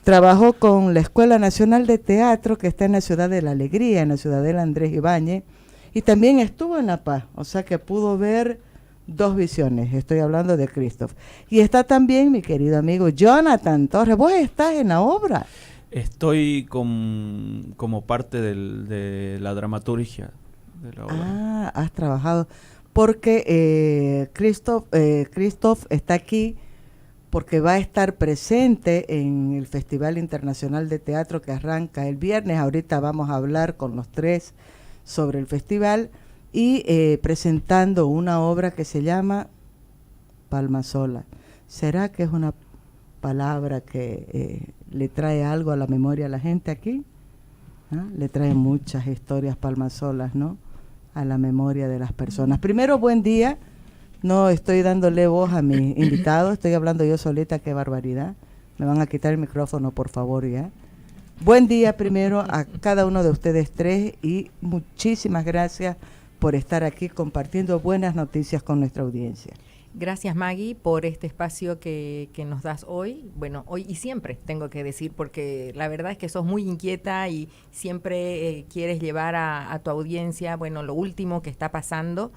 Trabajó con la Escuela Nacional de Teatro, que está en la Ciudad de la Alegría, en la Ciudadela Andrés Ibáñez, y también estuvo en La Paz, o sea que pudo ver dos visiones. Estoy hablando de Christoph. Y está también mi querido amigo Jonathan Torres. ¿Vos estás en la obra? Estoy como parte de la dramaturgia de la obra. Ah, has trabajado. Porque Christoph está aquí porque va a estar presente en el Festival Internacional de Teatro que arranca el viernes. Ahorita vamos a hablar con los tres sobre el festival y presentando una obra que se llama Palma Sola. ¿Será que es una palabra que le trae algo a la memoria a la gente aquí? ¿Ah? Le trae muchas historias palmasolas, ¿no?, a la memoria de las personas. Primero, buen día. No estoy dándole voz a mi invitado, estoy hablando yo solita, qué barbaridad. Me van a quitar el micrófono, por favor, ya. Buen día primero a cada uno de ustedes tres y muchísimas gracias por estar aquí compartiendo buenas noticias con nuestra audiencia. Gracias, Maggie, por este espacio que nos das hoy. Bueno, hoy y siempre, tengo que decir, porque la verdad es que sos muy inquieta y siempre quieres llevar a tu audiencia, bueno, lo último que está pasando.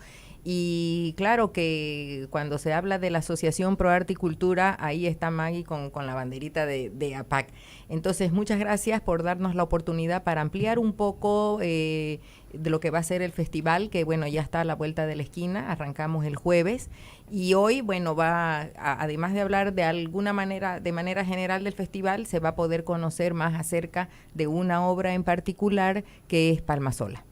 Y claro que cuando se habla de la Asociación Pro Arte y Cultura, ahí está Maggie con la banderita de APAC. Entonces, muchas gracias por darnos la oportunidad para ampliar un poco de lo que va a ser el festival, que bueno, ya está a la vuelta de la esquina, arrancamos el jueves. Y hoy, bueno, además de hablar de manera general del festival, se va a poder conocer más acerca de una obra en particular que es Palma Sola.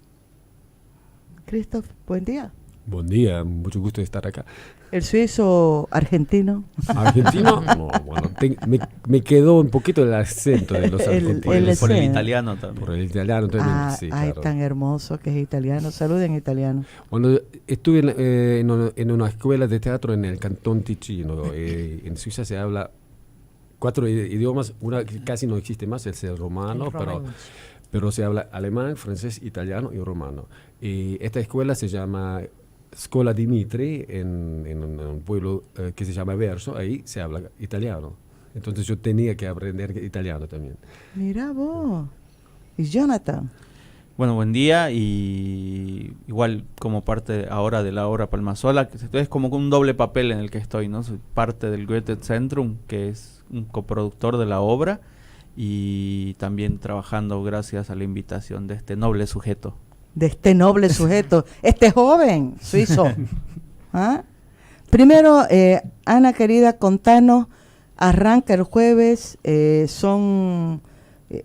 Christoph, buen día. Buen día, mucho gusto de estar acá. ¿El suizo argentino? ¿Argentino? No, bueno, me quedó un poquito el acento de los argentinos. Por el italiano también. Por el italiano también, sí, ay, claro. Tan hermoso que es italiano. Saluden en italiano. Bueno, estuve en una escuela de teatro en el Cantón Ticino. En Suiza se habla 4 idiomas, una que casi no existe más, es el romano, pero se habla alemán, francés, italiano y romano. Y esta escuela se llama Scuola Dimitri, en un pueblo que se llama Verso, ahí se habla italiano. Entonces yo tenía que aprender italiano también. Mira vos. ¿Y Jonathan? Bueno, buen día, y igual como parte ahora de la obra Palma Sola, que es como un doble papel en el que estoy, ¿no? Soy parte del Goethe Zentrum, que es un coproductor de la obra, y también trabajando gracias a la invitación de este noble sujeto. De este noble sujeto, este joven suizo. ¿Ah? Primero, Ana querida, contanos, arranca el jueves, son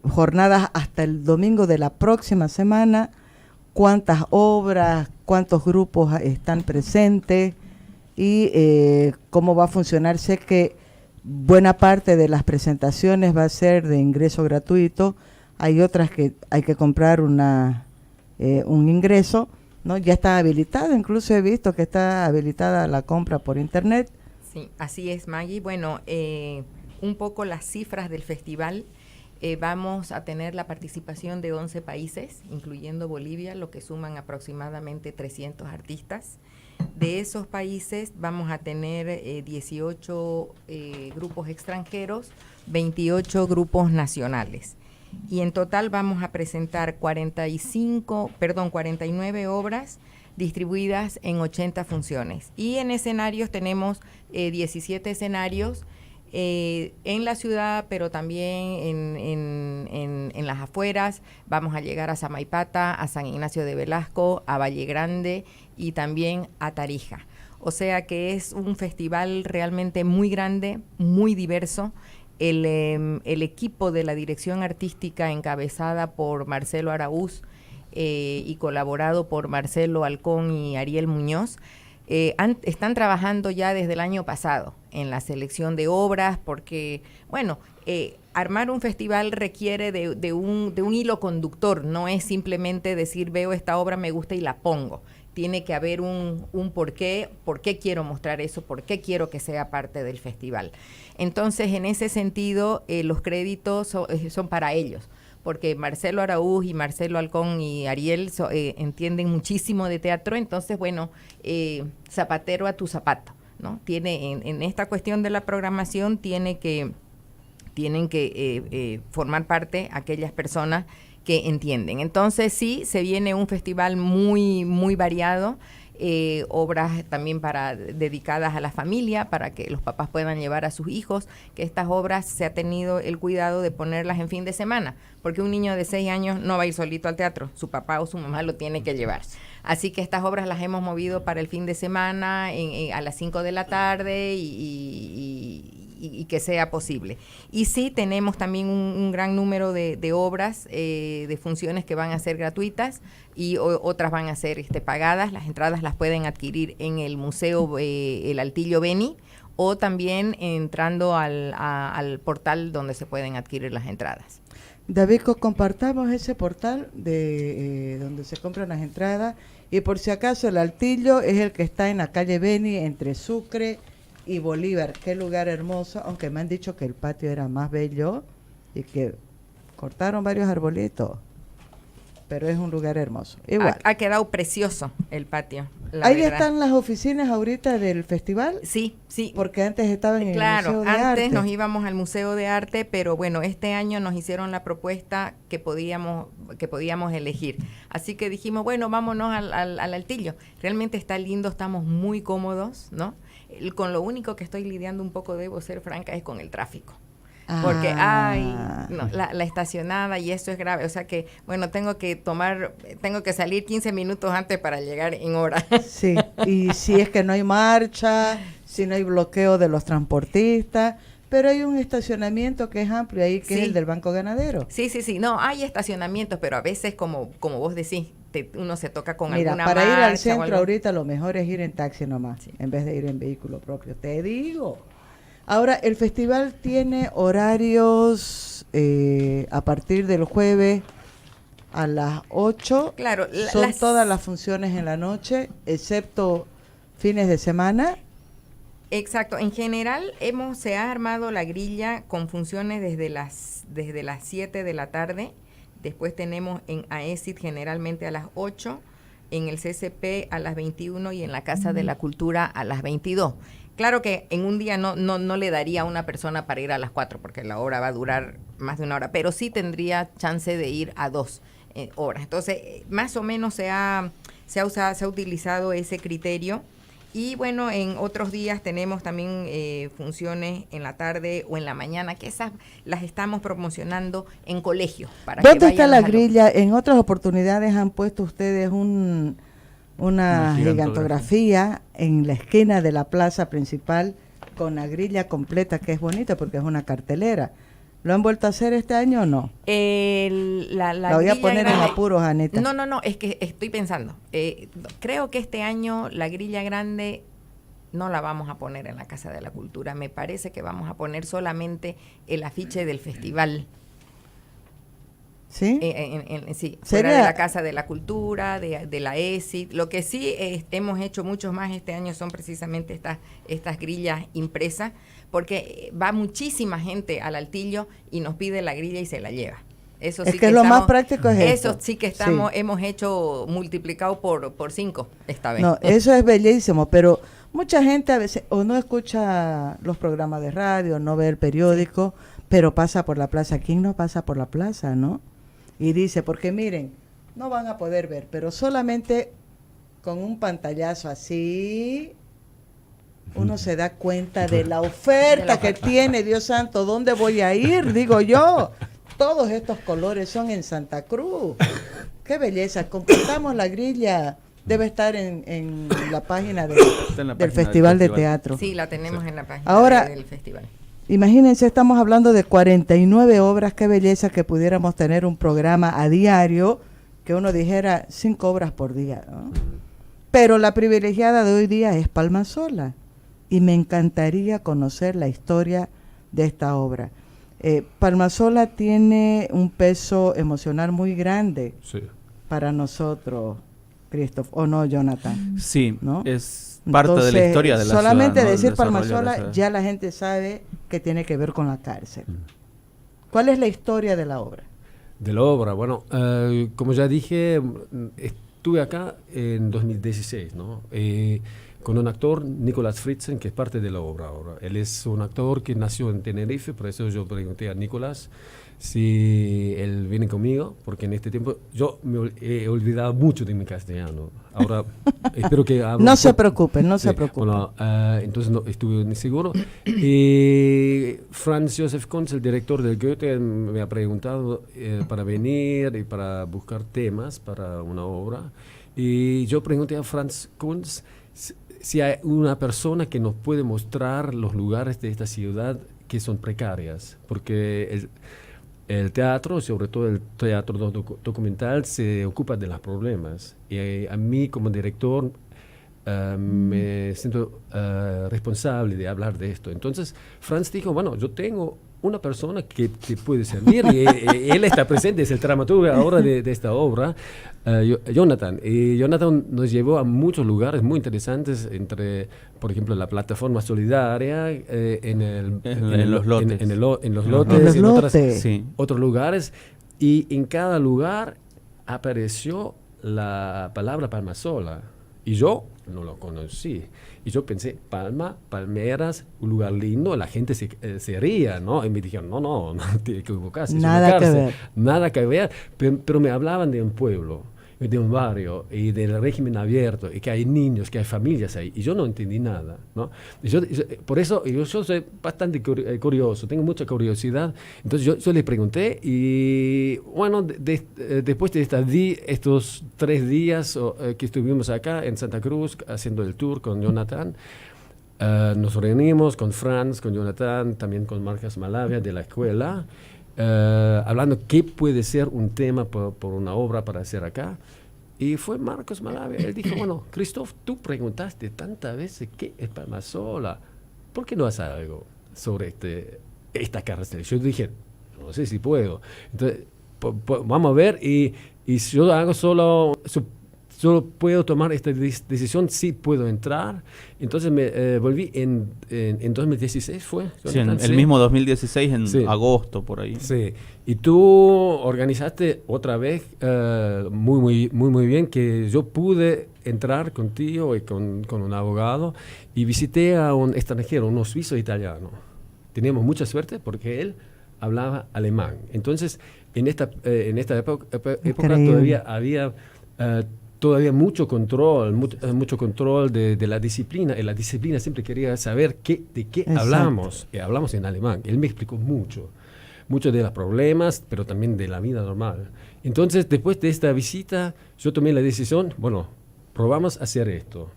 jornadas hasta el domingo de la próxima semana. ¿Cuántas obras, cuántos grupos están presentes y cómo va a funcionar? Sé que buena parte de las presentaciones va a ser de ingreso gratuito, hay otras que hay que comprar un ingreso, ¿no? Ya está habilitada, incluso he visto que está habilitada la compra por internet. Sí, así es, Maggie. Bueno, un poco las cifras del festival. Vamos a tener la participación de 11 países, incluyendo Bolivia, lo que suman aproximadamente 300 artistas. De esos países vamos a tener 18 grupos extranjeros, 28 grupos nacionales. Y en total vamos a presentar 49 obras distribuidas en 80 funciones. Y en escenarios tenemos 17 escenarios en la ciudad, pero también en las afueras. Vamos a llegar a Samaipata, a San Ignacio de Velasco, a Valle Grande y también a Tarija. O sea que es un festival realmente muy grande, muy diverso. El equipo de la dirección artística encabezada por Marcelo Araúz y colaborado por Marcelo Alcón y Ariel Muñoz, están trabajando ya desde el año pasado en la selección de obras, porque, bueno, armar un festival requiere de un hilo conductor, no es simplemente decir veo esta obra, me gusta y la pongo. Tiene que haber un por qué quiero mostrar eso, por qué quiero que sea parte del festival. Entonces, en ese sentido, los créditos son para ellos, porque Marcelo Araúz y Marcelo Alcón y Ariel entienden muchísimo de teatro, entonces, bueno, zapatero a tu zapato, ¿no? Tiene en esta cuestión de la programación tiene que tienen que formar parte aquellas personas que entienden. Entonces sí, se viene un festival muy, muy variado, obras también dedicadas a la familia, para que los papás puedan llevar a sus hijos, que estas obras se ha tenido el cuidado de ponerlas en fin de semana, porque un niño de 6 años no va a ir solito al teatro, su papá o su mamá lo tiene que llevar. Así que estas obras las hemos movido para el fin de semana, a las 5 de la tarde y que sea posible. Y sí, tenemos también un gran número de obras, de funciones que van a ser gratuitas y otras van a ser pagadas. Las entradas las pueden adquirir en el Museo El Altillo Beni, o también entrando al portal donde se pueden adquirir las entradas. David, compartamos ese portal de donde se compran las entradas, y por si acaso el Altillo es el que está en la calle Beni, entre Sucre y Bolívar. Qué lugar hermoso, aunque me han dicho que el patio era más bello y que cortaron varios arbolitos, pero es un lugar hermoso. Igual. Ha quedado precioso el patio. Ahí verdad. están las oficinas ahorita del festival. Sí, sí. Porque antes estaban en claro, el Museo de Arte. antes nos íbamos al Museo de Arte, pero bueno, este año nos hicieron la propuesta que podíamos elegir. Así que dijimos, bueno, vámonos al Altillo. Realmente está lindo, estamos muy cómodos, ¿no? Con lo único que estoy lidiando un poco, debo ser franca, es con el tráfico. Porque la estacionada, y esto es grave, o sea que, bueno, tengo que salir 15 minutos antes para llegar en hora. Sí, y si es que no hay marcha, si no hay bloqueo de los transportistas, pero hay un estacionamiento que es amplio ahí, que es el del Banco Ganadero. Sí, no, hay estacionamientos, pero a veces, como vos decís, uno se toca con alguna marcha. Para ir al centro ahorita lo mejor es ir en taxi nomás, en vez de ir en vehículo propio, te digo. Ahora, el festival tiene horarios a partir del jueves a las 8. Claro, son todas las funciones en la noche, excepto fines de semana. Exacto. En general, se ha armado la grilla con funciones desde las 7 de la tarde. Después tenemos en AESID generalmente a las 8, en el CCP a las 21 y en la Casa de la Cultura a las 22. Claro que en un día no le daría a una persona para ir a las 4, porque la obra va a durar más de una hora, pero sí tendría chance de ir a 2 horas. Entonces, más o menos se ha utilizado ese criterio. Y bueno, en otros días tenemos también funciones en la tarde o en la mañana, que esas las estamos promocionando en colegios. ¿Dónde está la grilla? En otras oportunidades han puesto ustedes una gigantografía en la esquina de la plaza principal con la grilla completa, que es bonita porque es una cartelera. ¿Lo han vuelto a hacer este año o no? La voy a poner grande en apuros, Anita. No, es que estoy pensando. Creo que este año la grilla grande no la vamos a poner en la Casa de la Cultura. Me parece que vamos a poner solamente el afiche del festival. ¿Sí? Sí, fuera de la Casa de la Cultura, de la ESID. Lo que sí hemos hecho mucho más este año son precisamente estas grillas impresas, porque va muchísima gente al Altillo y nos pide la grilla y se la lleva. Eso sí que lo más práctico es eso. Sí que hemos hecho multiplicado por 5 esta vez. No, eso es bellísimo, pero mucha gente a veces o no escucha los programas de radio, no ve el periódico, pero pasa por la plaza. ¿Quién no pasa por la plaza, no? Y dice, porque miren, no van a poder ver, pero solamente con un pantallazo así, uno se da cuenta de la oferta que tiene, Dios santo. ¿Dónde voy a ir? Digo yo. Todos estos colores son en Santa Cruz. ¡Qué belleza! Completamos la grilla. Debe estar en la página del Festival de Teatro. Sí, la tenemos en la página del festival. Imagínense, estamos hablando de 49 obras. Qué belleza que pudiéramos tener un programa a diario, que uno dijera 5 obras por día, ¿no? Pero la privilegiada de hoy día es Palmasola, y me encantaría conocer la historia de esta obra. Palmasola tiene un peso emocional muy grande para nosotros, Christoph, ¿o no, Jonathan? Sí, ¿no? Es parte de la historia de la ciudad. Solamente decir Palmasola, ya la gente sabe que tiene que ver con la cárcel. ¿Cuál es la historia de la obra? De la obra, bueno, como ya dije, estuve acá en 2016, ¿no? con un actor, Nicolas Fritzen, que es parte de la obra ahora. Él es un actor que nació en Tenerife, por eso yo pregunté a Nicolas si él viene conmigo, porque en este tiempo yo me he olvidado mucho de mi castellano. Ahora espero que hable. No se preocupe, no Sí, se preocupe. bueno, entonces no estuve ni seguro. Y Franz Josef Kunz, el director del Goethe, me ha preguntado para venir y para buscar temas para una obra. Y yo pregunté a Franz Kunz si hay una persona que nos puede mostrar los lugares de esta ciudad que son precarias, porque el teatro, sobre todo el teatro documental, se ocupa de los problemas. Y a mí como director me siento responsable de hablar de esto. Entonces Franz dijo, bueno, yo tengo una persona que puede servir y él está presente, es el dramaturgo ahora de esta obra, Jonathan. Y Jonathan nos llevó a muchos lugares muy interesantes, entre, por ejemplo, la plataforma solidaria, en los lotes, en los lotes, en otros lugares. Y en cada lugar apareció la palabra Palmasola. Y yo no lo conocí. Y yo pensé, Palma, palmeras, un lugar lindo, la gente se ría, ¿no? Y me dijeron, no, tiene que equivocarse. Nada que ver. Nada que ver, pero me hablaban de un pueblo, de un barrio, y del régimen abierto, y que hay niños, que hay familias ahí, y yo no entendí nada, ¿no? Por eso yo soy bastante curioso, tengo mucha curiosidad, entonces yo le pregunté, y bueno, después de estos 3 días que estuvimos acá en Santa Cruz, haciendo el tour con Jonathan, nos reunimos con Franz, con Jonathan, también con Marcos Malavia de la escuela, hablando qué puede ser un tema por una obra para hacer acá. Y fue Marcos Malavia. Él dijo, bueno, Christoph, tú preguntaste tantas veces qué es Palmasola. ¿Por qué no haces algo sobre esta carretera? Yo dije, no sé si puedo. Entonces, vamos a ver. Y si yo hago solo puedo tomar esta decisión, sí puedo entrar. Entonces me volví en 2016, ¿fue? Sí, el mismo 2016, en agosto, por ahí. Sí, y tú organizaste otra vez muy bien, que yo pude entrar contigo y con un abogado, y visité a un extranjero, un suizo italiano. Teníamos mucha suerte porque él hablaba alemán. Entonces, en esta época todavía había... todavía mucho control de la disciplina, y la disciplina siempre quería saber de qué hablamos, y hablamos en alemán. Él me explicó mucho de los problemas, pero también de la vida normal. Entonces, después de esta visita, yo tomé la decisión, bueno, probamos a hacer esto,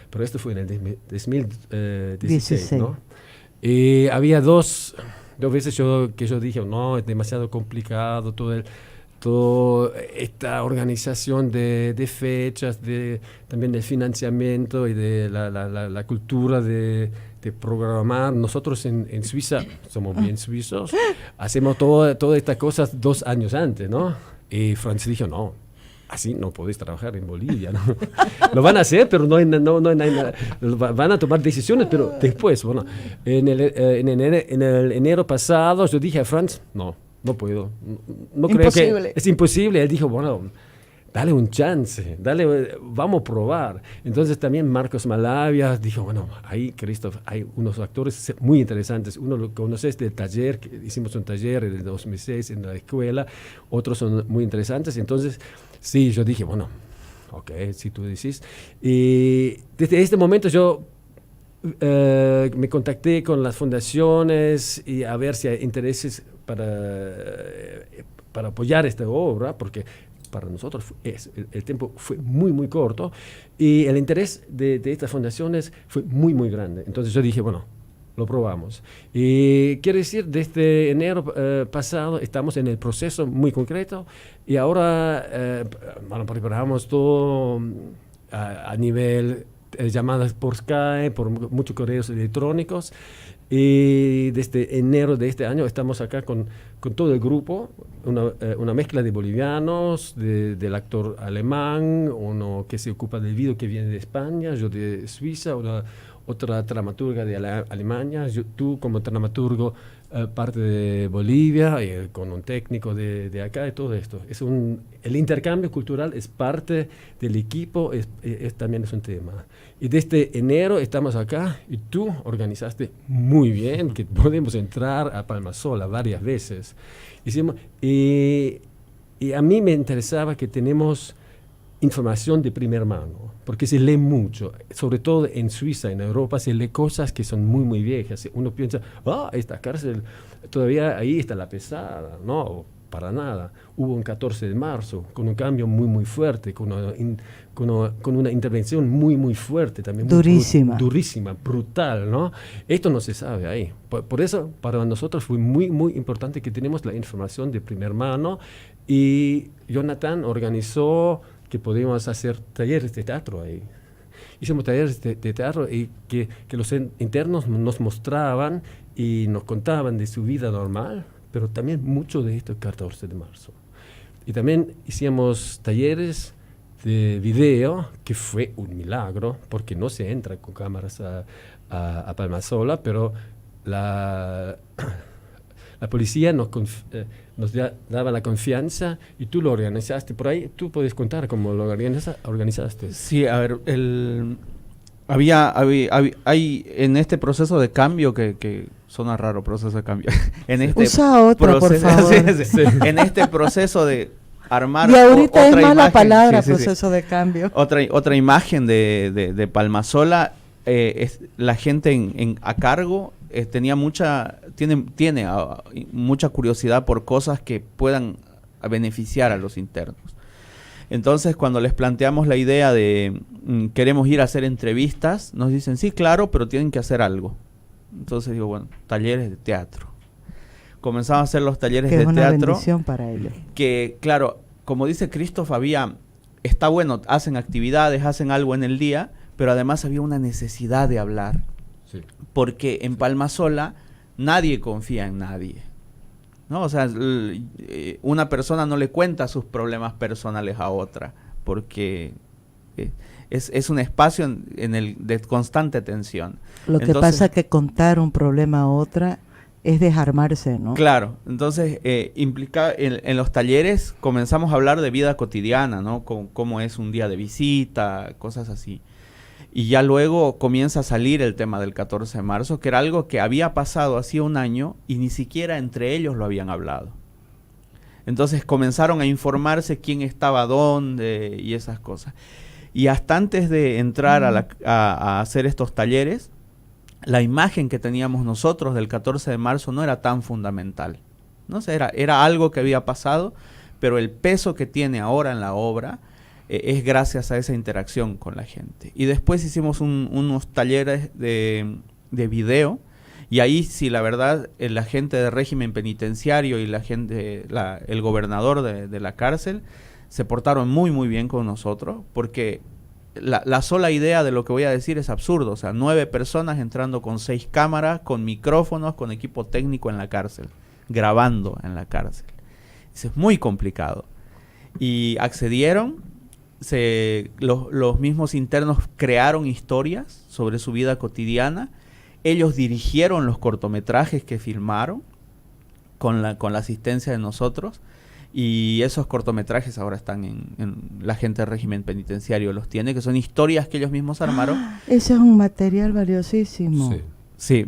pero esto fue en el 2016, ¿no? Y había dos veces que yo dije, no, es demasiado complicado, toda esta organización de fechas, también del financiamiento y de la cultura de programar. Nosotros en Suiza, somos bien suizos, hacemos todas estas cosas 2 años antes, ¿no? Y Franz dijo, no, así no podéis trabajar en Bolivia, ¿no? Lo van a hacer, pero no hay nada. Van a tomar decisiones, pero después, bueno, en el enero pasado yo dije a Franz, no puedo. No creo que es imposible. Él dijo, bueno, dale un chance, vamos a probar. Entonces también Marcos Malavia dijo, bueno, ahí, Christoph, hay unos actores muy interesantes. Uno lo conoces del taller, que hicimos un taller en el 2006 en la escuela. Otros son muy interesantes. Entonces, sí, yo dije, bueno, ok, si tú decís. Y desde este momento yo me contacté con las fundaciones y a ver si hay intereses para apoyar esta obra, porque para nosotros el tiempo fue muy corto, y el interés de estas fundaciones fue muy grande. Entonces yo dije, bueno, lo probamos. Y quiero decir, desde enero pasado estamos en el proceso muy concreto, y ahora preparamos todo a nivel llamadas por Skype, por muchos correos electrónicos, y desde enero de este año estamos acá con todo el grupo, una mezcla de bolivianos, del actor alemán, uno que se ocupa del video que viene de España, yo de Suiza, otra dramaturga de Alemania, tú como dramaturgo parte de Bolivia, con un técnico de acá y todo esto. El intercambio cultural es parte del equipo, también es un tema. Y desde enero estamos acá y tú organizaste muy bien que podemos entrar a Palmasola varias veces. Y a mí me interesaba que tenemos información de primera mano, porque se lee mucho, sobre todo en Suiza, en Europa, se lee cosas que son muy, muy viejas. Uno piensa, esta cárcel, todavía ahí está la pesada. No, para nada. Hubo un 14 de marzo, con un cambio muy, muy fuerte, con una intervención muy, muy fuerte, también durísima. Durísima, brutal, ¿no? Esto no se sabe ahí. Por eso, para nosotros fue muy, muy importante que tenemos la información de primera mano, y Jonathan organizó que podíamos hacer talleres de teatro ahí. Hicimos talleres de teatro y que los internos nos mostraban y nos contaban de su vida normal, pero también mucho de esto el 14 de marzo. Y también hicimos talleres de video, que fue un milagro, porque no se entra con cámaras a Palmasola, pero la policía nos daba la confianza y tú lo organizaste. Por ahí tú puedes contar cómo lo organizaste. Sí, a ver, hay en este proceso de cambio que suena raro, proceso de cambio. Usa otra, por favor. Sí. En este proceso de armar y ahorita es mala imagen, palabra, proceso de cambio. Otra imagen de Palmasola, la gente a cargo tiene mucha curiosidad por cosas que puedan beneficiar a los internos. Entonces, cuando les planteamos la idea de queremos ir a hacer entrevistas, nos dicen, sí, claro, pero tienen que hacer algo. Entonces digo, bueno, talleres de teatro. Comenzamos a hacer los talleres de teatro. Que es una bendición para ellos. Que, claro, como dice Christoph, está bueno, hacen actividades, hacen algo en el día, pero además había una necesidad de hablar. Sí. Porque en Palmasola nadie confía en nadie, ¿no? O sea, una persona no le cuenta sus problemas personales a otra, porque es un espacio de constante tensión. Lo que pasa es que contar un problema a otra es desarmarse, ¿no? Claro. Entonces, en los talleres comenzamos a hablar de vida cotidiana, ¿no? Cómo es un día de visita, cosas así. Y ya luego comienza a salir el tema del 14 de marzo, que era algo que había pasado hacía un año y ni siquiera entre ellos lo habían hablado. Entonces comenzaron a informarse quién estaba dónde y esas cosas. Y hasta antes de entrar a hacer estos talleres, la imagen que teníamos nosotros del 14 de marzo no era tan fundamental, ¿no? O sea, era algo que había pasado, pero el peso que tiene ahora en la obra es gracias a esa interacción con la gente. Y después hicimos unos talleres de video, y ahí sí, la verdad, la gente de régimen penitenciario y el gobernador de la cárcel se portaron muy, muy bien con nosotros, porque la sola idea de lo que voy a decir es absurdo. O sea, 9 personas entrando con 6 cámaras, con micrófonos, con equipo técnico en la cárcel, grabando en la cárcel. Eso es muy complicado. Y accedieron. Los mismos internos crearon historias sobre su vida cotidiana. Ellos dirigieron los cortometrajes que filmaron con la asistencia de nosotros, y esos cortometrajes ahora están en la gente del régimen penitenciario los tiene, que son historias que ellos mismos armaron. Ese es un material valiosísimo. Sí.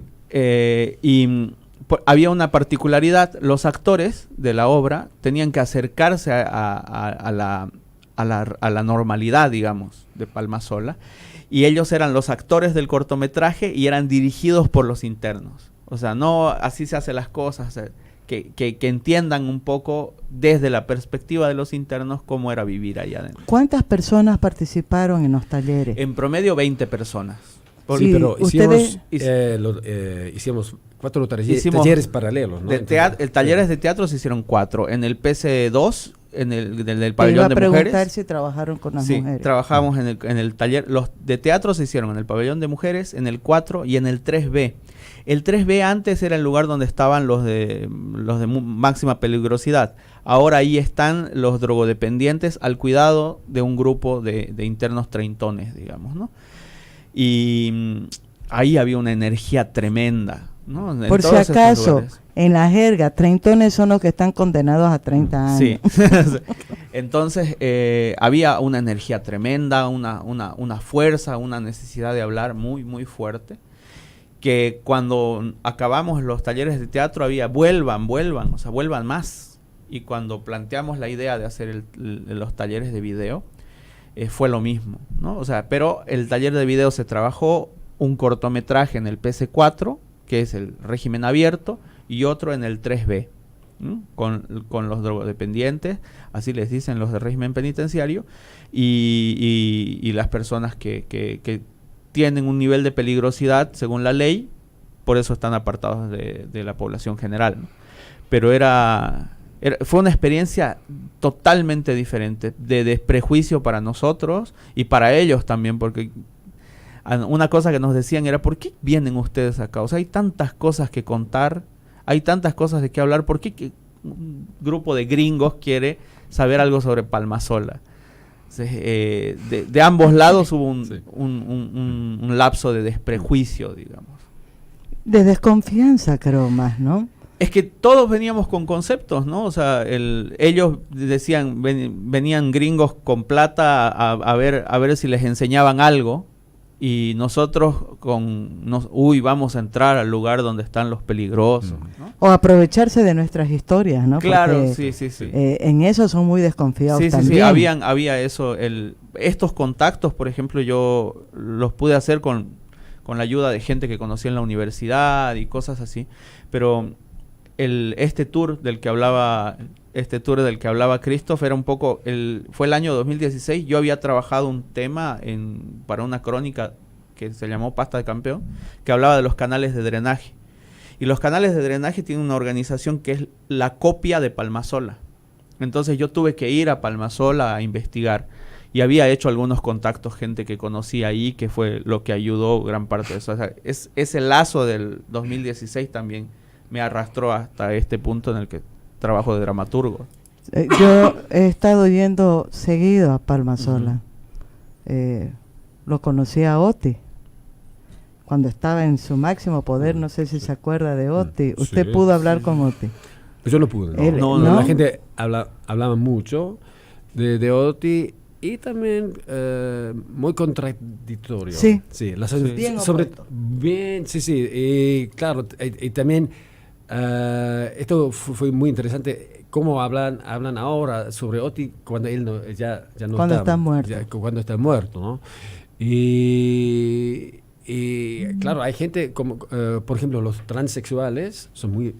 Había una particularidad: los actores de la obra tenían que acercarse a la normalidad, digamos, de Palmasola, y ellos eran los actores del cortometraje y eran dirigidos por los internos. O sea, no así se hacen las cosas, que entiendan un poco desde la perspectiva de los internos cómo era vivir allá adentro. ¿Cuántas personas participaron en los talleres? En promedio 20 personas. Sí, pero hicimos 4 talleres paralelos, ¿no? Talleres de teatro se hicieron 4. En el PC2, del pabellón de mujeres. Iba a preguntar si trabajaron con las mujeres. Sí, trabajamos en el taller. Los de teatro se hicieron en el pabellón de mujeres, en el 4 y en el 3B. El 3B antes era el lugar donde estaban los de máxima peligrosidad. Ahora ahí están los drogodependientes al cuidado de un grupo de internos treintones, digamos, ¿no? Y ahí había una energía tremenda, ¿no? En Por si todos estos acaso, lugares. en la jerga, treintones son los que están condenados a 30 años. Sí. Entonces, había una energía tremenda, una fuerza, una necesidad de hablar muy, muy fuerte, que cuando acabamos los talleres de teatro había vuelvan, o sea, vuelvan más. Y cuando planteamos la idea de hacer los talleres de video, fue lo mismo, ¿no? O sea, pero el taller de video se trabajó un cortometraje en el PC4, que es el régimen abierto, y otro en el 3B, ¿no? Con los drogodependientes, así les dicen los de régimen penitenciario, y las personas que tienen un nivel de peligrosidad según la ley, por eso están apartados de la población general, ¿no? Pero fue una experiencia totalmente diferente, de desprejuicio para nosotros y para ellos también, porque una cosa que nos decían era, ¿por qué vienen ustedes acá? O sea, hay tantas cosas que contar, hay tantas cosas de qué hablar, ¿por qué un grupo de gringos quiere saber algo sobre Palmasola? Entonces, de ambos lados hubo un lapso de desprejuicio, digamos. De desconfianza, creo más, ¿no? Es que todos veníamos con conceptos, ¿no? O sea, ellos decían, venían gringos con plata a ver si les enseñaban algo, y nosotros vamos a entrar al lugar donde están los peligrosos, ¿no? O aprovecharse de nuestras historias, ¿no? Claro, porque, sí. En eso son muy desconfiados también. Sí, había eso. Estos contactos, por ejemplo, yo los pude hacer con la ayuda de gente que conocí en la universidad y cosas así, pero este tour del que hablaba Christoph era un poco, fue el año 2016, yo había trabajado un tema para una crónica que se llamó Pasta de Campeón, que hablaba de los canales de drenaje. Y los canales de drenaje tienen una organización que es la copia de Palmasola. Entonces yo tuve que ir a Palmasola a investigar. Y había hecho algunos contactos, gente que conocí ahí, que fue lo que ayudó gran parte de eso. O sea, ese lazo del 2016 también me arrastró hasta este punto en el que trabajo de dramaturgo. Yo he estado yendo seguido a Palmasola. Lo conocí a Oti cuando estaba en su máximo poder. No sé si se acuerda de Oti. ¿Usted pudo hablar con Oti? Yo no pude. ¿No? La gente hablaba mucho de Oti. Y también muy contradictorio. Sí. Bien opuesto. Bien, sí. Y claro, y también esto fue muy interesante. Cómo hablan ahora sobre Oti cuando él ya no cuando está muerto. Cuando está muerto, ¿no? Y claro, hay gente como, por ejemplo, los transexuales son muy...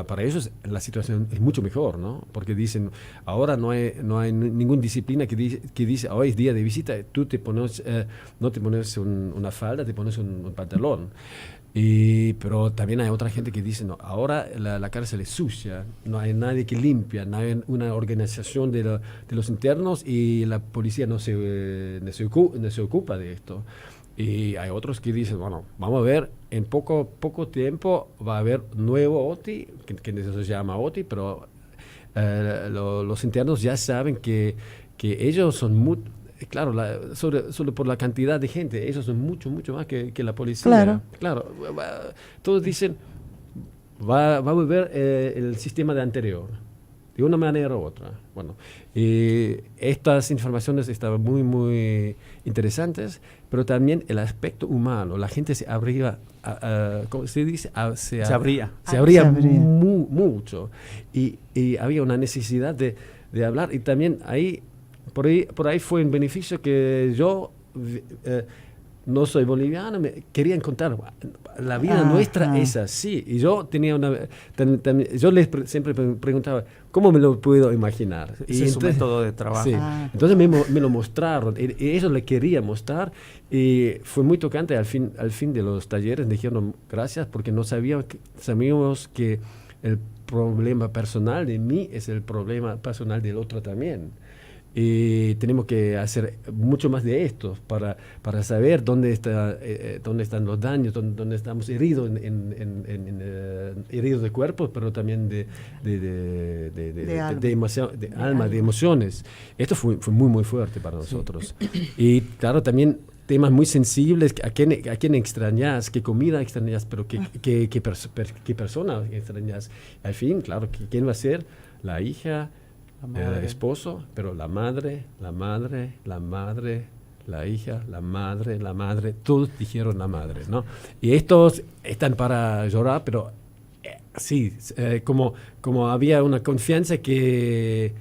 para ellos la situación es mucho mejor, ¿no? Porque dicen, ahora no hay ninguna disciplina que dice, hoy es día de visita, tú no te pones una falda, te pones un pantalón. Pero también hay otra gente que dice, no, ahora la cárcel es sucia, no hay nadie que limpia, no hay una organización de los internos y la policía no se ocupa de esto. Y hay otros que dicen, bueno, vamos a ver, en poco tiempo va a haber nuevo OTI, que se llama OTI, pero los internos ya saben que ellos son muy... Claro, solo por la cantidad de gente, ellos son mucho más que la policía. Claro. Todos dicen, va a volver el sistema de anterior, de una manera u otra. Bueno, estas informaciones estaban muy interesantes, pero también el aspecto humano. La gente se abría, ¿cómo se dice? Se abría mucho. Y había una necesidad de hablar. Y también por ahí fue un beneficio que yo... no soy boliviano, me querían contar, la vida nuestra es así. Y yo tenía yo les siempre preguntaba, ¿cómo me lo puedo imaginar? Ese es su método de trabajo. Sí. Entonces me lo mostraron, y ellos le querían mostrar, y fue muy tocante. Al fin de los talleres dijeron gracias, porque no sabíamos que el problema personal de mí es el problema personal del otro también. Y tenemos que hacer mucho más de esto para saber dónde están los daños, dónde estamos heridos, heridos de cuerpo, pero también de alma, de emociones. Esto fue muy fuerte para nosotros. Y claro, también temas muy sensibles, a quién extrañas, qué comida extrañas, pero qué persona extrañas. Al fin, claro, ¿quién va a ser? La hija, el esposo, pero la madre, la hija, la madre, todos dijeron la madre, ¿no? Y estos están para llorar, pero sí, como había una confianza que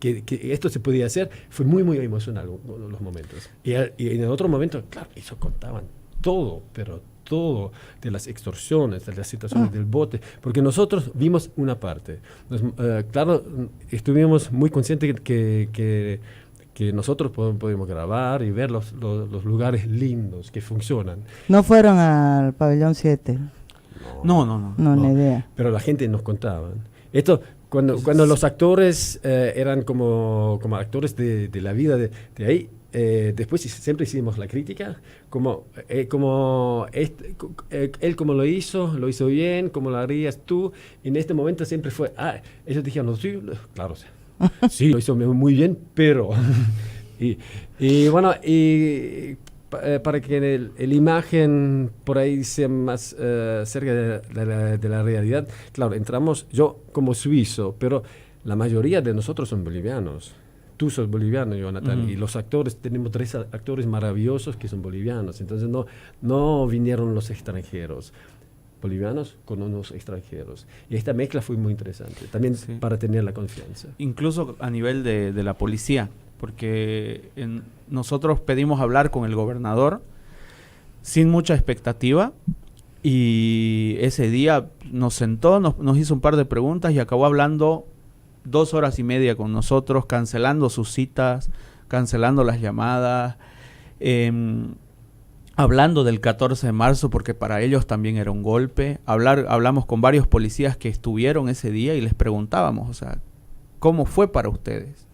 esto se podía hacer, fue muy, muy emocional los momentos. Y en el otro momento, claro, eso contaban todo, pero todo, de las extorsiones, de las situaciones del bote, porque nosotros vimos una parte. Claro, estuvimos muy conscientes que nosotros podemos grabar y ver los lugares lindos que funcionan. ¿No fueron al pabellón 7? No. No, ni idea. Pero la gente nos contaba. Esto, cuando los actores eran como actores de la vida de ahí, después siempre hicimos la crítica, él como lo hizo bien, como lo harías tú. En este momento siempre fue, ellos dijeron, sí, claro, sí, lo hizo muy bien, pero... y bueno, para que la imagen por ahí sea más cerca de la realidad, claro, entramos, yo como suizo, pero la mayoría de nosotros son bolivianos. Tú sos boliviano, Jonathan, y los actores, tenemos 3 actores maravillosos que son bolivianos, entonces no vinieron los extranjeros. Bolivianos con unos extranjeros. Y esta mezcla fue muy interesante, también para tener la confianza. Incluso a nivel de la policía, porque nosotros pedimos hablar con el gobernador sin mucha expectativa, y ese día nos sentó, nos hizo un par de preguntas y acabó hablando 2 horas y media con nosotros, cancelando sus citas, cancelando las llamadas, hablando del 14 de marzo porque para ellos también era un golpe. Hablamos con varios policías que estuvieron ese día y les preguntábamos, o sea, ¿cómo fue para ustedes?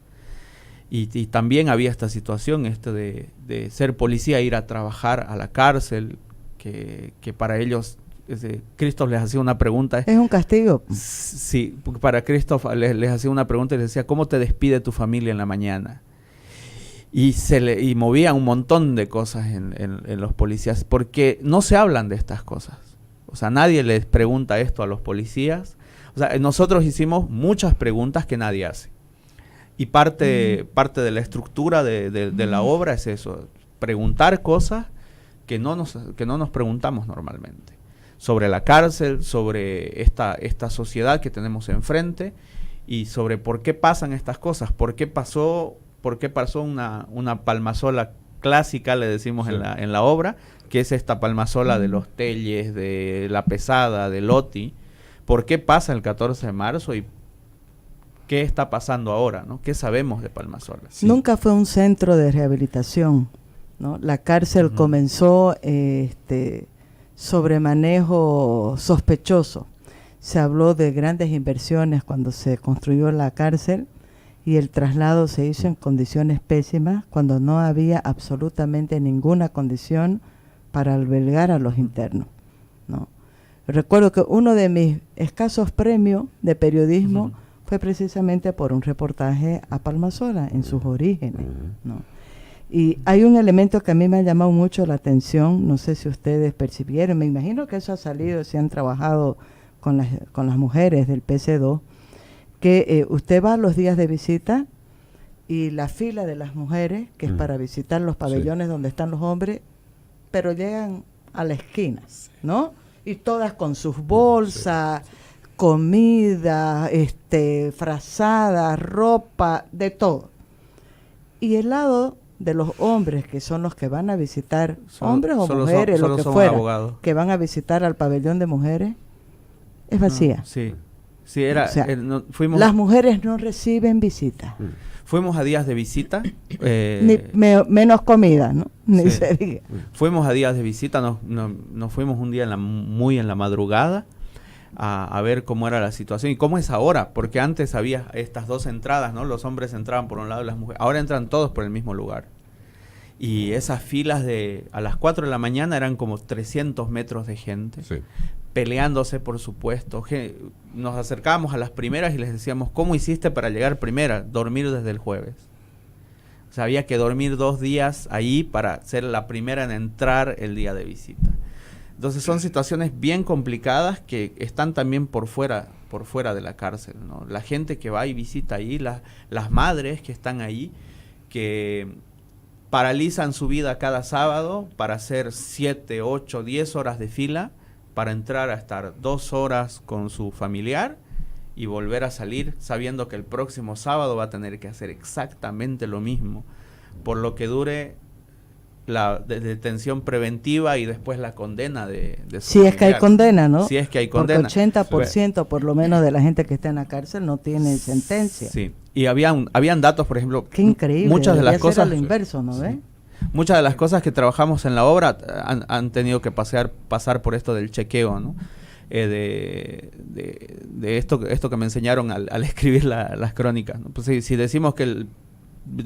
Y también había esta situación de ser policía, ir a trabajar a la cárcel, que para ellos, Christoph les hacía una pregunta. Es un castigo. Sí, para Christoph les hacía una pregunta y les decía, ¿cómo te despide tu familia en la mañana? Y movían un montón de cosas en los policías, porque no se hablan de estas cosas. O sea, nadie les pregunta esto a los policías. O sea, nosotros hicimos muchas preguntas que nadie hace. Y parte de la estructura de la obra es eso, preguntar cosas que no nos preguntamos normalmente. Sobre la cárcel, sobre esta sociedad que tenemos enfrente, y sobre por qué pasan estas cosas, por qué pasó una palmasola clásica, le decimos en la obra, que es esta palmasola de los Telles, de La Pesada, de Loti. ¿Por qué pasa el 14 de marzo y qué está pasando ahora, ¿no? ¿Qué sabemos de Palmasola? Sí. Nunca fue un centro de rehabilitación, ¿no? La cárcel comenzó sobre manejo sospechoso. Se habló de grandes inversiones cuando se construyó la cárcel, y el traslado se hizo en condiciones pésimas, cuando no había absolutamente ninguna condición para albergar a los internos, ¿no? Recuerdo que uno de mis escasos premios de periodismo fue precisamente por un reportaje a Palmasola en sus orígenes, ¿no? Y hay un elemento que a mí me ha llamado mucho la atención, no sé si ustedes percibieron, me imagino que eso ha salido si han trabajado con las mujeres del PC2, que usted va a los días de visita y la fila de las mujeres, que es para visitar los pabellones donde están los hombres, pero llegan a la esquina, ¿no? Y todas con sus bolsas, comida, frazadas, ropa, de todo. Y el lado de los hombres, que son los que van a visitar, hombres o mujeres, lo que fuera, que van a visitar al pabellón de mujeres, es vacía. Sí. Sí, era, o sea, fuimos, las mujeres no reciben visita. Fuimos a días de visita. Menos comida, ¿no? Ni se diga. Fuimos a días de visita, nos fuimos un día muy en la madrugada a ver cómo era la situación y cómo es ahora, porque antes había estas 2 entradas, ¿no? Los hombres entraban por un lado y las mujeres. Ahora entran todos por el mismo lugar. Y esas filas a las 4 de la mañana eran como 300 metros de gente. Sí. Peleándose, por supuesto. Nos acercábamos a las primeras y les decíamos, ¿cómo hiciste para llegar primera? Dormir desde el jueves. O O sea, había que dormir 2 días ahí para ser la primera en entrar el día de visita. Entonces son situaciones bien complicadas que están también por fuera de la cárcel, ¿no? La gente que va y visita ahí, las madres que están ahí, que paralizan su vida cada sábado para hacer 7, 8, 10 horas de fila para entrar a estar 2 horas con su familiar y volver a salir sabiendo que el próximo sábado va a tener que hacer exactamente lo mismo, por lo que dure la detención preventiva y después la condena de su Si es que hay familiar. condena, ¿no? Si es que hay condena. Porque 80% por lo menos de la gente que está en la cárcel no tiene sentencia. Sí, y habían datos, por ejemplo, Qué increíble. muchas de las debería ser a cosas, lo inverso, ¿no ve? muchas de las cosas que trabajamos en la obra han tenido que pasar por esto del chequeo, ¿no? De esto que me enseñaron al escribir las crónicas, ¿no? Pues si decimos que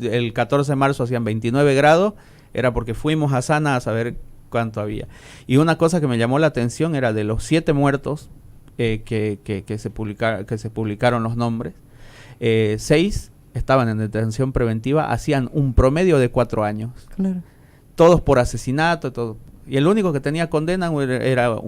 el 14 de marzo hacían 29 grados, era porque fuimos a Sana a saber cuánto había. Y una cosa que me llamó la atención era de los 7 muertos que se publicaron los nombres, 6 estaban en detención preventiva, hacían un promedio de 4 años. Claro. Todos por asesinato, todo. Y el único que tenía condena era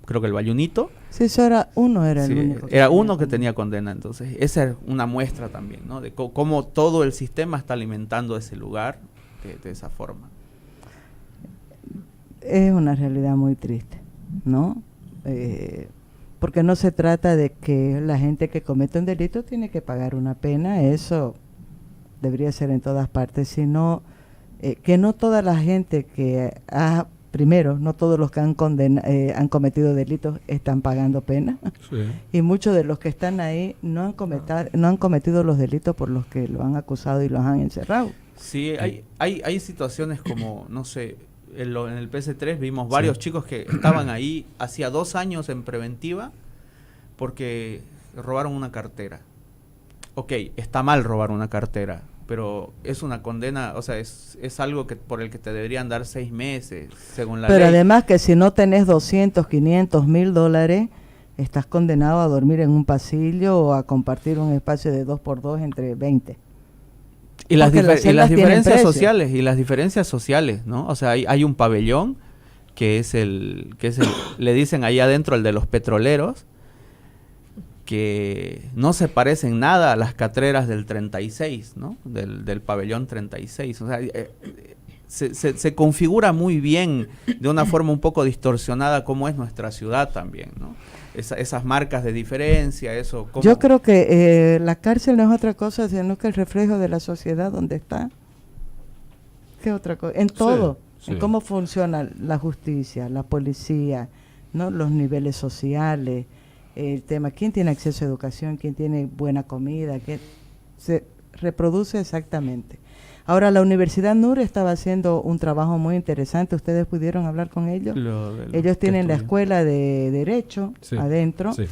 creo que el Bayunito. Sí, eso era el único. Era uno que tenía condena. Entonces, esa es una muestra también, ¿no? De cómo todo el sistema está alimentando ese lugar de esa forma. Es una realidad muy triste, ¿no? Porque no se trata de que la gente que comete un delito tiene que pagar una pena, eso debería ser en todas partes, sino que no toda la gente que primero, no todos los que han cometido delitos están pagando pena. Sí. Y muchos de los que están ahí no han cometido los delitos por los que lo han acusado y los han encerrado. Sí, hay situaciones como, no sé, en el PC3 vimos varios chicos que estaban ahí hacía 2 años en preventiva porque robaron una cartera. Ok, está mal robar una cartera, pero es una condena, o sea, es algo por el que te deberían dar 6 meses, según la ley. Pero además que si no tenés 200, 500, $1,000, estás condenado a dormir en un pasillo o a compartir un espacio de 2x2 entre 20. Y las diferencias precio. diferencias sociales, ¿no? O sea, hay un pabellón que es le dicen ahí adentro el de los petroleros, que no se parecen nada a las catreras del 36, ¿no? Del pabellón 36. O sea, se configura muy bien, de una forma un poco distorsionada, cómo es nuestra ciudad también, ¿no? Esas marcas de diferencia, eso. Yo creo que la cárcel no es otra cosa, sino que el reflejo de la sociedad donde está. ¿Qué otra cosa? En todo, sí. en cómo funciona la justicia, la policía, ¿no? Los niveles sociales, el tema, quién tiene acceso a educación, quién tiene buena comida, que se reproduce exactamente. Ahora, la Universidad NUR estaba haciendo un trabajo muy interesante. ¿Ustedes pudieron hablar con ellos? Ellos tienen la escuela de Derecho adentro. Sí.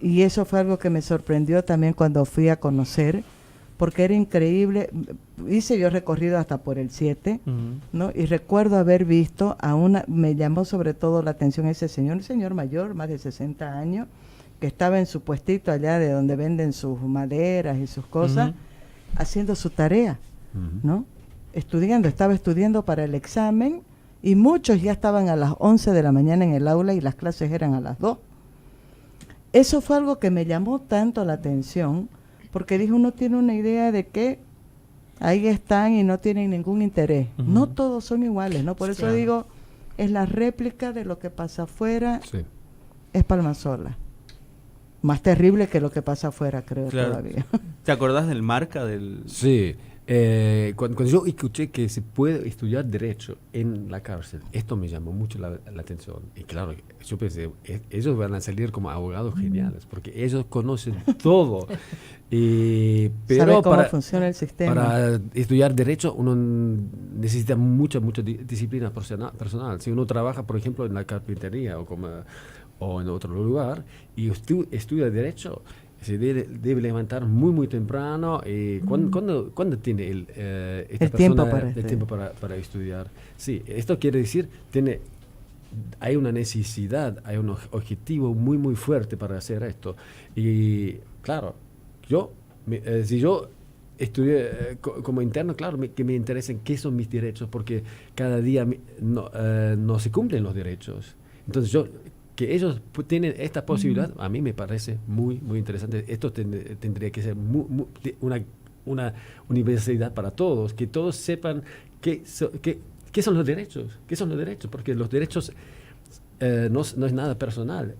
Y eso fue algo que me sorprendió también cuando fui a conocer, porque era increíble. Hice yo recorrido hasta por el 7, ¿no? Y recuerdo haber visto me llamó sobre todo la atención ese señor, un señor mayor, más de 60 años, que estaba en su puestito allá de donde venden sus maderas y sus cosas, haciendo su tarea, ¿no? Estaba estudiando para el examen, y muchos ya estaban a las 11 de la mañana en el aula y las clases eran a las 2. Eso fue algo que me llamó tanto la atención, porque dije, uno tiene una idea de que ahí están y no tienen ningún interés. No todos son iguales, ¿no? Por eso digo, es la réplica de lo que pasa afuera, es Palmasola. Más terrible que lo que pasa afuera, creo, todavía. ¿Te acordás del marca Sí. Cuando yo escuché que se puede estudiar Derecho en la cárcel, esto me llamó mucho la atención. Y claro, yo pensé, ellos van a salir como abogados geniales, porque ellos conocen todo. Pero ¿sabe cómo funciona el sistema? Para estudiar Derecho uno necesita mucha disciplina personal. Si uno trabaja, por ejemplo, en la carpintería o en otro lugar y estudia Derecho, se debe levantar muy temprano. ¿Cuándo tiene esta persona el tiempo para estudiar? Sí, esto quiere decir, hay una necesidad, hay un objetivo muy fuerte para hacer esto. Y claro, si yo estudié como interno, claro, que me interesan qué son mis derechos, porque cada día no se cumplen los derechos. Entonces que ellos tienen esta posibilidad, a mí me parece muy, muy interesante. Esto tendría que ser una universidad para todos, que todos sepan qué son los derechos, porque los derechos no es nada personal.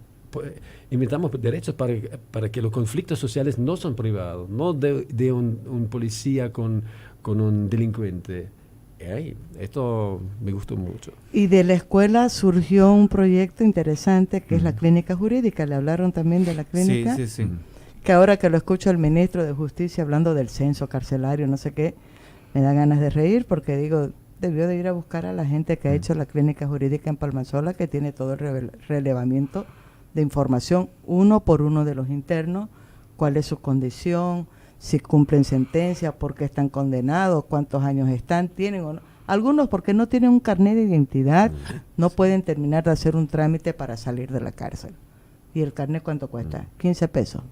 Inventamos derechos para que los conflictos sociales no son privados, no de un policía con un delincuente. Esto me gustó mucho. Y de la escuela surgió un proyecto interesante que es la clínica jurídica. ¿Le hablaron también de la clínica? Sí, sí, sí. Que ahora que lo escucho al ministro de Justicia hablando del censo carcelario, no sé qué, me da ganas de reír porque digo, debió de ir a buscar a la gente que ha hecho la clínica jurídica en Palmasola, que tiene todo el relevamiento de información uno por uno de los internos, cuál es su condición, si cumplen sentencia, por qué están condenados, cuántos años tienen o no. Algunos porque no tienen un carnet de identidad, no pueden terminar de hacer un trámite para salir de la cárcel. ¿Y el carnet cuánto cuesta? 15 pesos,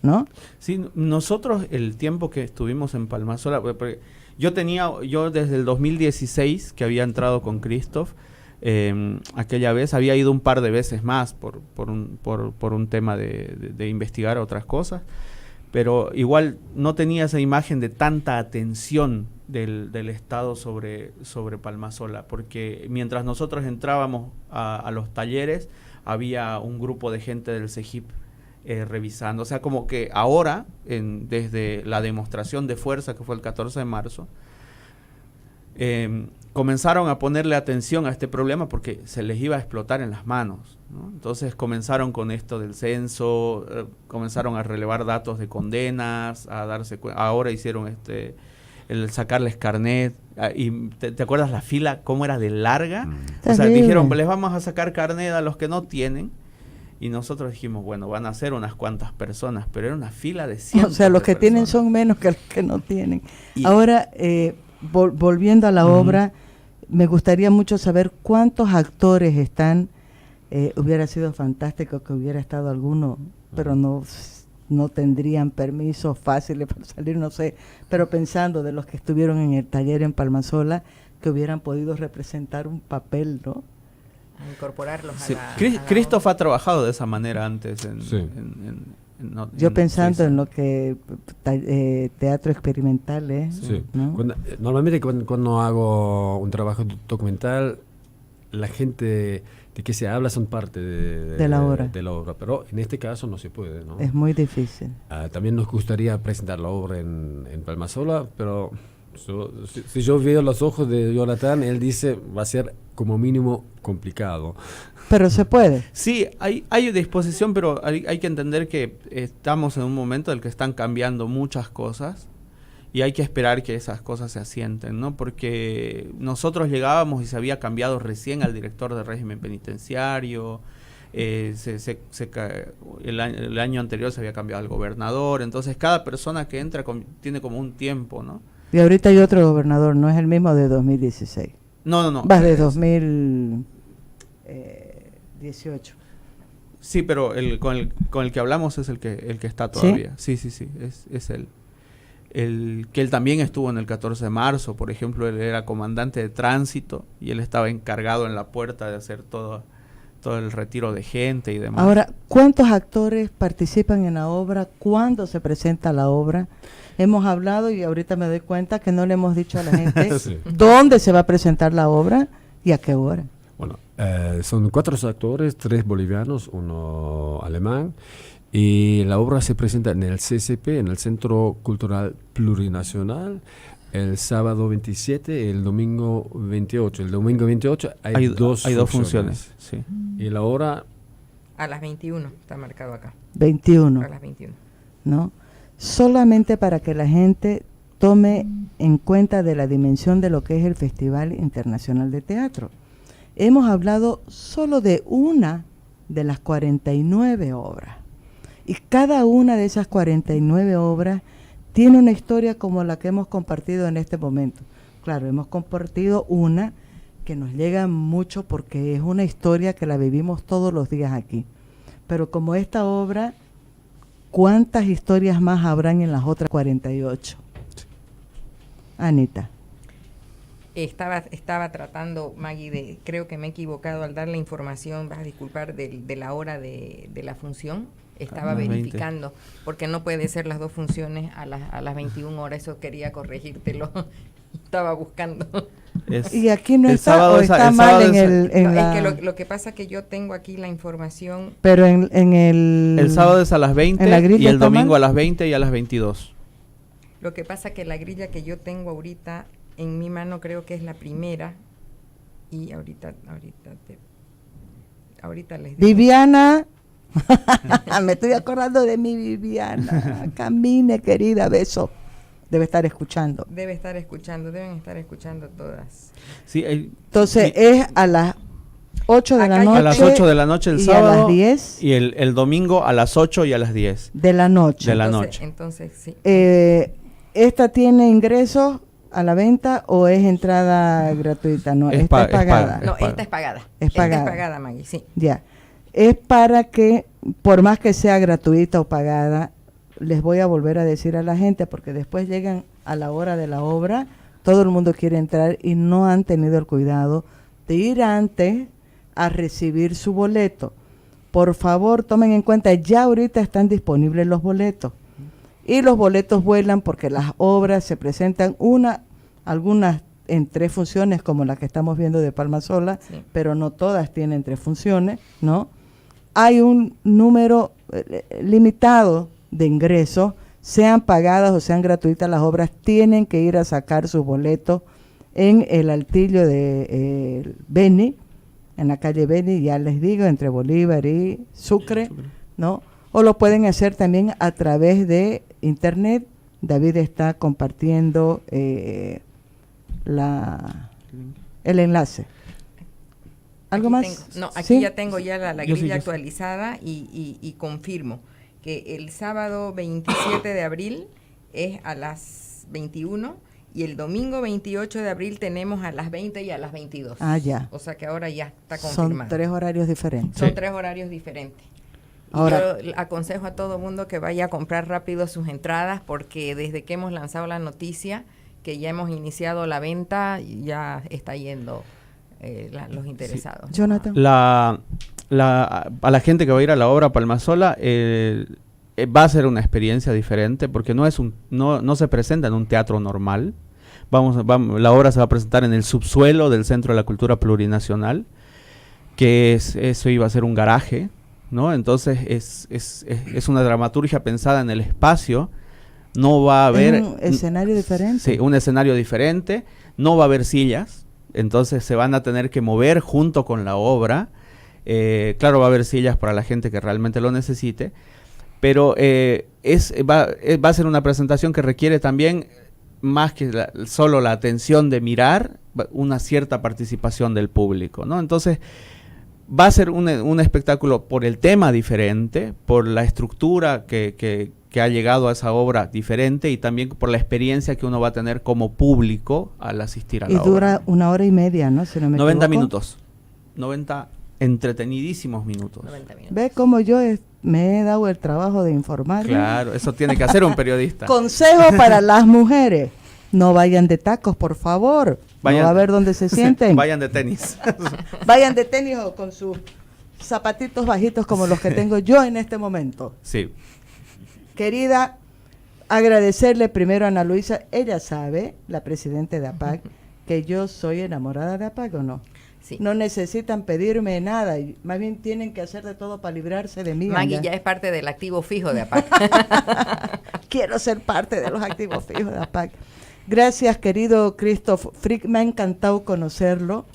¿no? Sí, nosotros el tiempo que estuvimos en Palmasola, porque yo desde el 2016 que había entrado con Christoph, aquella vez había ido un par de veces más por un tema de investigar otras cosas, pero igual no tenía esa imagen de tanta atención del Estado sobre Palmasola, porque mientras nosotros entrábamos a los talleres había un grupo de gente del CEGIP revisando, o sea, como que ahora, desde la demostración de fuerza que fue el 14 de marzo, comenzaron a ponerle atención a este problema porque se les iba a explotar en las manos, ¿no? Entonces comenzaron con esto del censo, comenzaron a relevar datos de condenas, a darse cuenta, ahora hicieron el sacarles carnet, y ¿te acuerdas la fila cómo era de larga? O sea, dijeron, les vamos a sacar carnet a los que no tienen, y nosotros dijimos, bueno, van a ser unas cuantas personas, pero era una fila de cientos. O sea, los que personas. tienen son menos que los que no tienen. Ahora, volviendo a la obra, me gustaría mucho saber cuántos actores están. Hubiera sido fantástico que hubiera estado alguno, pero no tendrían permisos fáciles para salir, no sé. Pero pensando de los que estuvieron en el taller en Palmasola, que hubieran podido representar un papel, ¿no? A incorporarlos Sí. a la Christoph ha trabajado de esa manera antes. Yo pensando Suiza. en lo que teatro experimental es, Sí. ¿no? Normalmente cuando hago un trabajo documental, la gente de que se habla son parte de la obra, pero en este caso no se puede, ¿no? Es muy difícil. También nos gustaría presentar la obra en Palmasola, pero si yo veo los ojos de Jonathan, él dice va a ser como mínimo complicado. Pero se puede. Sí, hay disposición, pero hay que entender que estamos en un momento en el que están cambiando muchas cosas y hay que esperar que esas cosas se asienten, ¿no? Porque nosotros llegábamos y se había cambiado recién al director de régimen penitenciario, el año anterior se había cambiado al gobernador, entonces cada persona que entra tiene como un tiempo, ¿no? Y ahorita hay otro gobernador, no es el mismo de 2016. No. Vas de 2018. Sí, pero con el que hablamos es el que está todavía. Sí, es él. Que él también estuvo en el 14 de marzo, por ejemplo, él era comandante de tránsito y él estaba encargado en la puerta de hacer todo el retiro de gente y demás. Ahora, ¿cuántos actores participan en la obra? ¿Cuándo se presenta la obra? Hemos hablado y ahorita me doy cuenta que no le hemos dicho a la gente Sí. dónde se va a presentar la obra y a qué hora. Bueno, son 4 actores, 3 bolivianos, 1 alemán, y la obra se presenta en el CCP, en el Centro Cultural Plurinacional, el sábado 27 y el domingo 28. El domingo 28 hay dos funciones. Sí. Y la hora a las 21, está marcado acá. 21, A las 21. ¿no? Solamente para que la gente tome en cuenta de la dimensión de lo que es el Festival Internacional de Teatro. Hemos hablado solo de una de las 49 obras. Y cada una de esas 49 obras tiene una historia como la que hemos compartido en este momento. Claro, hemos compartido una que nos llega mucho porque es una historia que la vivimos todos los días aquí. Pero como esta obra, ¿cuántas historias más habrán en las otras 48? Anita. Estaba tratando, Maggie, creo que me he equivocado al dar la información, vas a disculpar, de la hora de la función. Estaba verificando, porque no puede ser las dos funciones a las 21 horas, eso quería corregírtelo. Estaba buscando. Y aquí no el está, sábado o está mal en el... En es que lo que pasa es que yo tengo aquí la información. Pero en el... El sábado es a las 20 ¿en la grilla y el está domingo mal? a las 20 y a las 22. Lo que pasa que la grilla que yo tengo ahorita en mi mano creo que es la primera. Y ahorita les digo. Viviana... Me estoy acordando de mi Viviana. Camine, querida, beso. Debe estar escuchando. Deben estar escuchando todas. Sí, Entonces sí. es a las 8 de la Acá noche. A las 8 de la noche el y sábado. a las 10 Y el domingo a las 8 y a las 10 de la noche. de la noche. Entonces, sí. ¿Esta tiene ingresos a la venta o es entrada gratuita? No, Es esta es pa- es pagada. paga. No, paga. esta es pagada. Es Esta pagada. es pagada, Maggie, sí. Ya. Es para que, por más que sea gratuita o pagada, les voy a volver a decir a la gente, porque después llegan a la hora de la obra, todo el mundo quiere entrar y no han tenido el cuidado de ir antes a recibir su boleto. Por favor, tomen en cuenta, ya ahorita están disponibles los boletos. Y los boletos vuelan porque las obras se presentan algunas en 3 funciones, como la que estamos viendo de Palma Sola, Sí. pero no todas tienen 3 funciones, ¿no? Hay un número limitado de ingresos, sean pagadas o sean gratuitas las obras, tienen que ir a sacar sus boletos en el altillo de Beni, en la calle Beni, ya les digo, entre Bolívar y Sucre, ¿no? O lo pueden hacer también a través de internet. David está compartiendo el enlace. ¿Algo Aquí más? tengo- aquí ¿Sí? ya tengo ya la Yo sí, grilla yo sí. actualizada y confirmo que el sábado 27 de abril es a las 21 y el domingo 28 de abril tenemos a las 20 y a las 22. Ah, ya. O sea que ahora ya está Son confirmado. 3 horarios diferentes. Son Sí. 3 horarios diferentes. Y Ahora- yo aconsejo a todo mundo que vaya a comprar rápido sus entradas porque desde que hemos lanzado la noticia, que ya hemos iniciado la venta, ya está yendo los interesados. Jonathan. A la gente que va a ir a la obra Palmasola va a ser una experiencia diferente porque no se presenta en un teatro normal. La obra se va a presentar en el subsuelo del Centro de la Cultura Plurinacional, que eso iba a ser un garaje, ¿no? Entonces es una dramaturgia pensada en el espacio. No va a haber un escenario diferente. Sí, un escenario diferente. No va a haber sillas. Entonces se van a tener que mover junto con la obra. Claro, va a haber sillas para la gente que realmente lo necesite, pero va a ser una presentación que requiere también, más que solo la atención de mirar, una cierta participación del público, ¿no? Entonces va a ser un espectáculo por el tema diferente, por la estructura que ha llegado a esa obra diferente y también por la experiencia que uno va a tener como público al asistir a la obra. Y dura 1 hora y media, ¿no? Si no me 90 equivoco. minutos. 90 entretenidísimos minutos. 90 minutos. ¿Ve cómo yo me he dado el trabajo de informar? Claro, eso tiene que hacer un periodista. Consejo para las mujeres. No vayan de tacos, por favor. Vayan- No va a ver dónde se sienten. Vayan de tenis. Vayan de tenis o con sus zapatitos bajitos como los que tengo yo en este momento. Sí. Querida, agradecerle primero a Ana Luisa. Ella sabe, la presidenta de APAC, que yo soy enamorada de APAC, ¿o no? Sí. No necesitan pedirme nada, y más bien tienen que hacer de todo para librarse de mí. Maggie allá. ya es parte del activo fijo de APAC. Quiero ser parte de los activos fijos de APAC. Gracias, querido Christoph Frick. Me ha encantado conocerlo.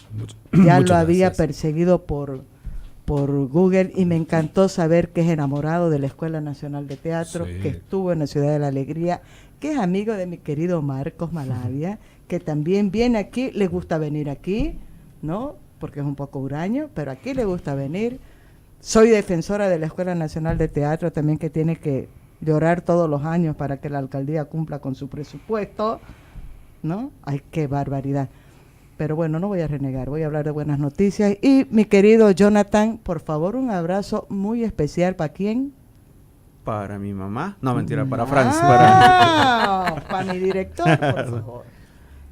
Ya Muchas lo había gracias. perseguido por Google y me encantó saber que es enamorado de la Escuela Nacional de Teatro, Sí. que estuvo en la Ciudad de la Alegría, que es amigo de mi querido Marcos Malavia, que también viene aquí, le gusta venir aquí, ¿no? Porque es un poco huraño, pero aquí le gusta venir. Soy defensora de la Escuela Nacional de Teatro también, que tiene que llorar todos los años para que la alcaldía cumpla con su presupuesto, ¿no? Ay, qué barbaridad. Pero bueno, no voy a renegar, voy a hablar de buenas noticias. Y mi querido Jonathan, por favor, un abrazo muy especial. ¿Para quién? Para mi mamá. No, mentira, para Francia. Para... Para mi director, por favor.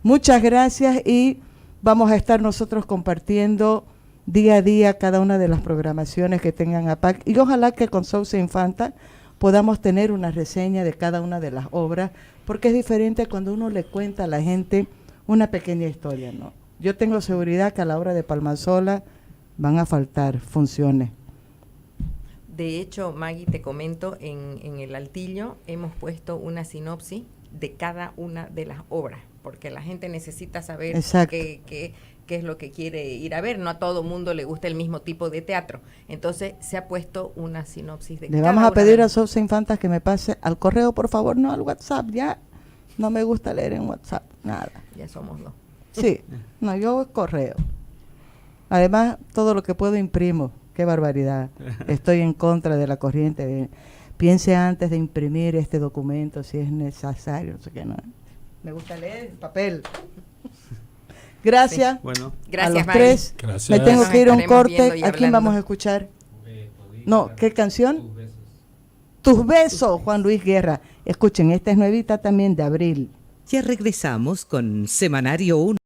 Muchas gracias y vamos a estar nosotros compartiendo día a día cada una de las programaciones que tengan APAC y ojalá que con Sousa Infanta podamos tener una reseña de cada una de las obras, porque es diferente cuando uno le cuenta a la gente una pequeña historia, ¿no? Yo tengo seguridad que a la obra de Palmasola van a faltar funciones. De hecho, Maggie, te comento, en el altillo hemos puesto una sinopsis de cada una de las obras, porque la gente necesita saber qué es lo que quiere ir a ver. No a todo mundo le gusta el mismo tipo de teatro. Entonces, se ha puesto una sinopsis de cada una. Le vamos a pedir a Sousa Infanta que me pase al correo, por favor, no al WhatsApp. Ya no me gusta leer en WhatsApp, nada. Ya somos dos. Sí, no, yo correo. Además, todo lo que puedo imprimo. Qué barbaridad. Estoy en contra de la corriente. Piense antes de imprimir este documento si es necesario. No sé qué, no. Me gusta leer el papel. Gracias. Sí. Bueno, gracias, a los Maggie. tres. Gracias. Me tengo que ir a un corte. ¿A quién hablando. vamos a escuchar? No, ¿qué canción? Tus besos, Juan Luis Guerra. Escuchen, esta es nuevita también de abril. Ya regresamos con Semanario 1.